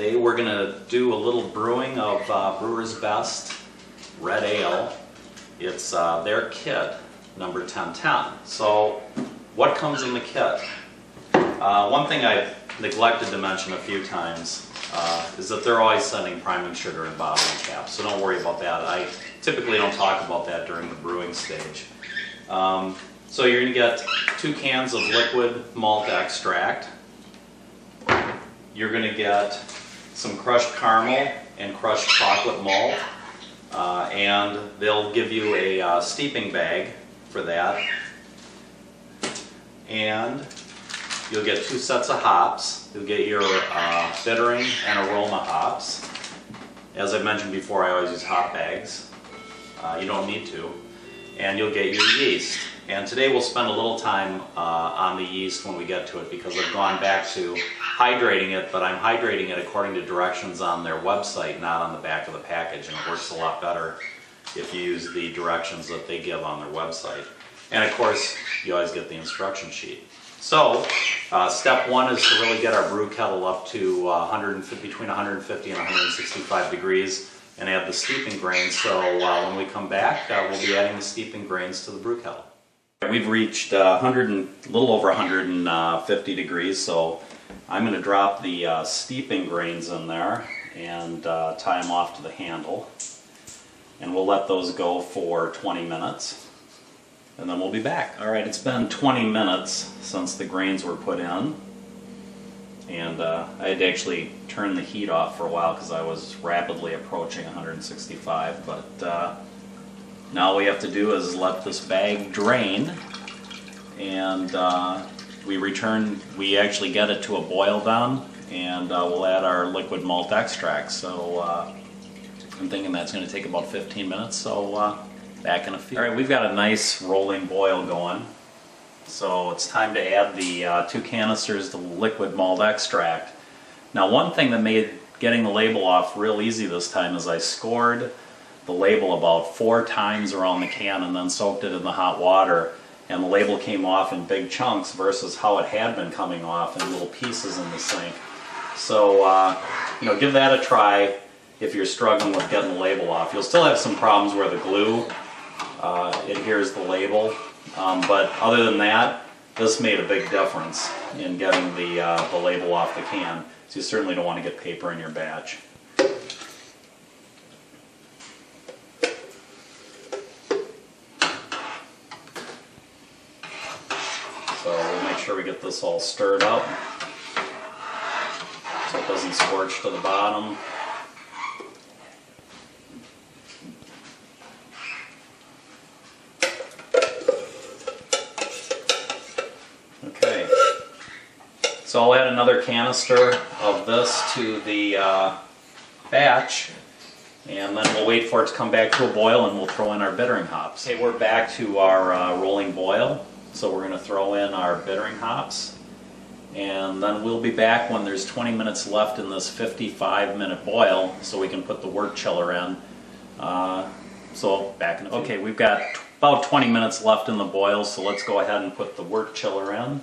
Today we're going to do a little brewing of Brewers Best Red Ale. It's their kit, number 1010. So what comes in the kit? One thing I've neglected to mention a few times is that they're always sending priming sugar and bottling caps, so don't worry about that. I typically don't talk about that during the brewing stage. So you're going to get 2 cans of liquid malt extract. You're going to get some crushed caramel and crushed chocolate malt, and they'll give you a steeping bag for that. And you'll get 2 sets of hops. You'll get your bittering and aroma hops. As I mentioned before, I always use hop bags. You don't need to. And you'll get your yeast. And today we'll spend a little time on the yeast when we get to it, because I've gone back to hydrating it, but I'm hydrating it according to directions on their website, not on the back of the package, and it works a lot better if you use the directions that they give on their website. And of course, you always get the instruction sheet. So, step 1 is to really get our brew kettle up to between 150 and 165 degrees and add the steeping grains. So when we come back, we'll be adding the steeping grains to the brew kettle. We've reached a little over 150 degrees, so I'm going to drop the steeping grains in there and tie them off to the handle. And we'll let those go for 20 minutes. And then we'll be back. Alright, it's been 20 minutes since the grains were put in. And I had to actually turn the heat off for a while because I was rapidly approaching 165. But now all we have to do is let this bag drain. And we actually get it to a boil down. And we'll add our liquid malt extract. So I'm thinking that's going to take about 15 minutes. So back in a few. Alright, we've got a nice rolling boil going. So it's time to add the 2 canisters of liquid malt extract. Now, one thing that made getting the label off real easy this time is I scored the label about 4 times around the can and then soaked it in the hot water, and the label came off in big chunks versus how it had been coming off in little pieces in the sink. So, give that a try if you're struggling with getting the label off. You'll still have some problems where the glue adheres the label, but other than that, this made a big difference in getting the label off the can. So you certainly don't want to get paper in your batch. So we'll make sure we get this all stirred up so it doesn't scorch to the bottom. Okay, so I'll add another canister of this to the batch, and then we'll wait for it to come back to a boil and we'll throw in our bittering hops. Okay, we're back to our rolling boil, so we're going to throw in our bittering hops, and then we'll be back when there's 20 minutes left in this 55-minute boil so we can put the wort chiller in. So back in. Okay, we've got about 20 minutes left in the boil, so let's go ahead and put the wort chiller in.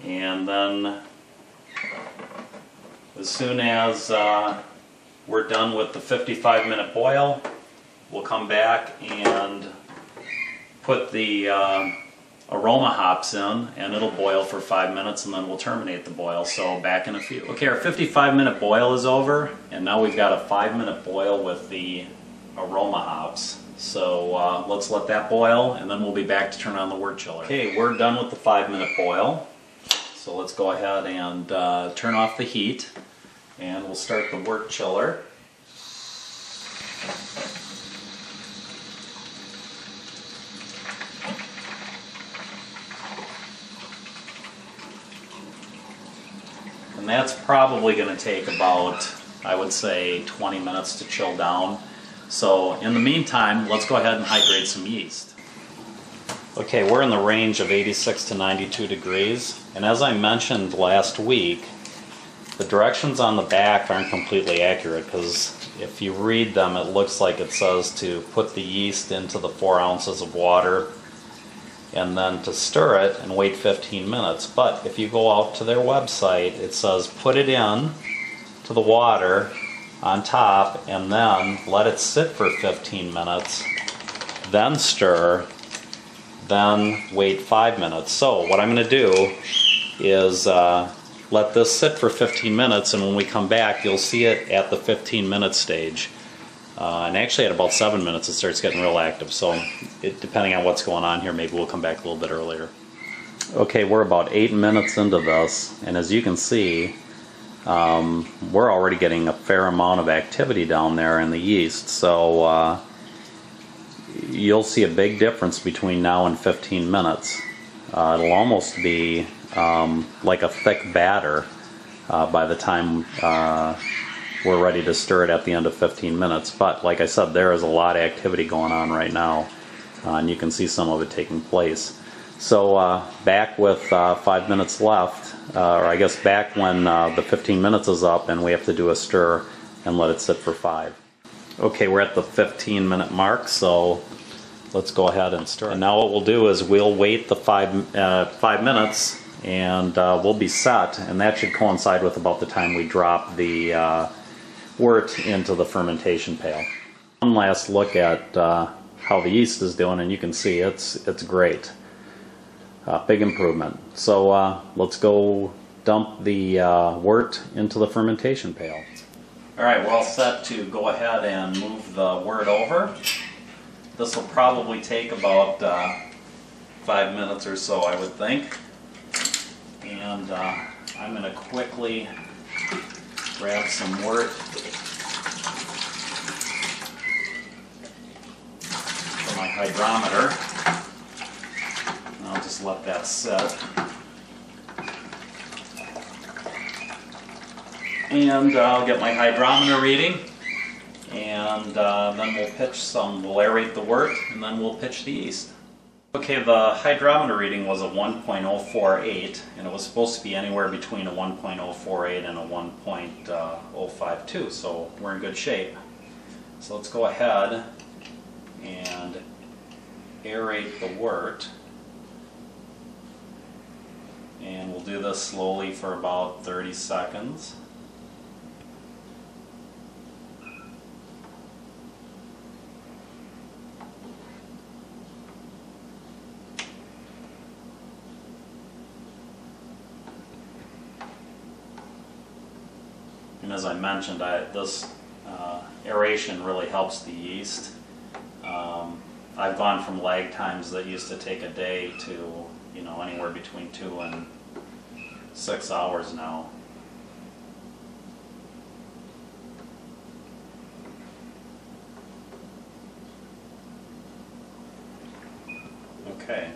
And then as soon as we're done with the 55-minute boil, we'll come back and put the aroma hops in, and it'll boil for 5 minutes, and then we'll terminate the boil. So back in a few. Okay, our 55-minute boil is over, and now we've got a 5-minute boil with the aroma hops. So let's let that boil, and then we'll be back to turn on the wort chiller. Okay, we're done with the 5-minute boil. So let's go ahead and turn off the heat, and we'll start the wort chiller. And that's probably going to take about, I would say, 20 minutes to chill down. So in the meantime, let's go ahead and hydrate some yeast. Okay, we're in the range of 86 to 92 degrees, and as I mentioned last week, the directions on the back aren't completely accurate, because if you read them, it looks like it says to put the yeast into the 4 ounces of water and then to stir it and wait 15 minutes. But if you go out to their website, it says put it in to the water on top and then let it sit for 15 minutes, then stir, then wait 5 minutes. So what I'm going to do is let this sit for 15 minutes, and when we come back you'll see it at the 15-minute stage. And actually at about 7 minutes it starts getting real active, so depending on what's going on here, maybe we'll come back a little bit earlier. Okay, we're about 8 minutes into this, and as you can see, we're already getting a fair amount of activity down there in the yeast, so you'll see a big difference between now and 15 minutes. It'll almost be like a thick batter by the time we're ready to stir it at the end of 15 minutes. But like I said, there is a lot of activity going on right now, and you can see some of it taking place. So back with 5 minutes left, or I guess back when the 15 minutes is up and we have to do a stir and let it sit for 5. Okay, we're at the 15-minute mark, so let's go ahead and stir. And now what we'll do is we'll wait the 5 minutes, and we'll be set, and that should coincide with about the time we drop the wort into the fermentation pail. One last look at how the yeast is doing, and you can see it's great. Big improvement. So let's go dump the wort into the fermentation pail. Alright, we're all set to go ahead and move the wort over. This will probably take about 5 minutes or so, I would think. And I'm going to quickly grab some wort for my hydrometer. And I'll just let that sit. And I'll get my hydrometer reading, and then we'll pitch some. We'll aerate the wort, and then we'll pitch the yeast. Okay, the hydrometer reading was a 1.048, and it was supposed to be anywhere between a 1.048 and a 1.052, so we're in good shape. So let's go ahead and aerate the wort, and we'll do this slowly for about 30 seconds. And as I mentioned, this aeration really helps the yeast. I've gone from lag times that used to take a day to, anywhere between 2 and 6 hours now. Okay,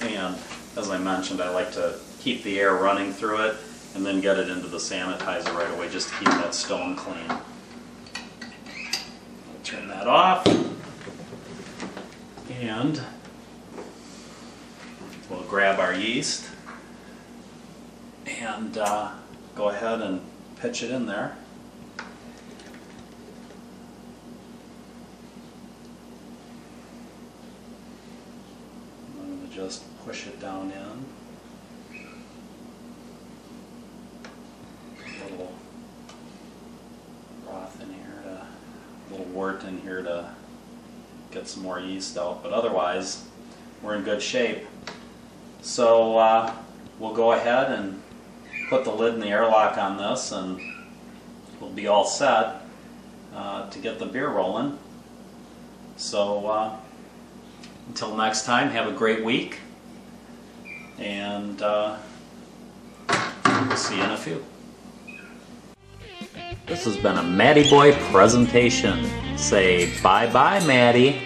and as I mentioned, I like to keep the air running through it and then get it into the sanitizer right away, just to keep that stone clean. I'll turn that off, and we'll grab our yeast and go ahead and pitch it in there. I'm going to just push it down in. Wort in here to get some more yeast out, but otherwise we're in good shape. So we'll go ahead and put the lid and the airlock on this, and we'll be all set to get the beer rolling. So until next time, have a great week, and we'll see you in a few. This has been a Matty Boy presentation. Say bye-bye, Matty.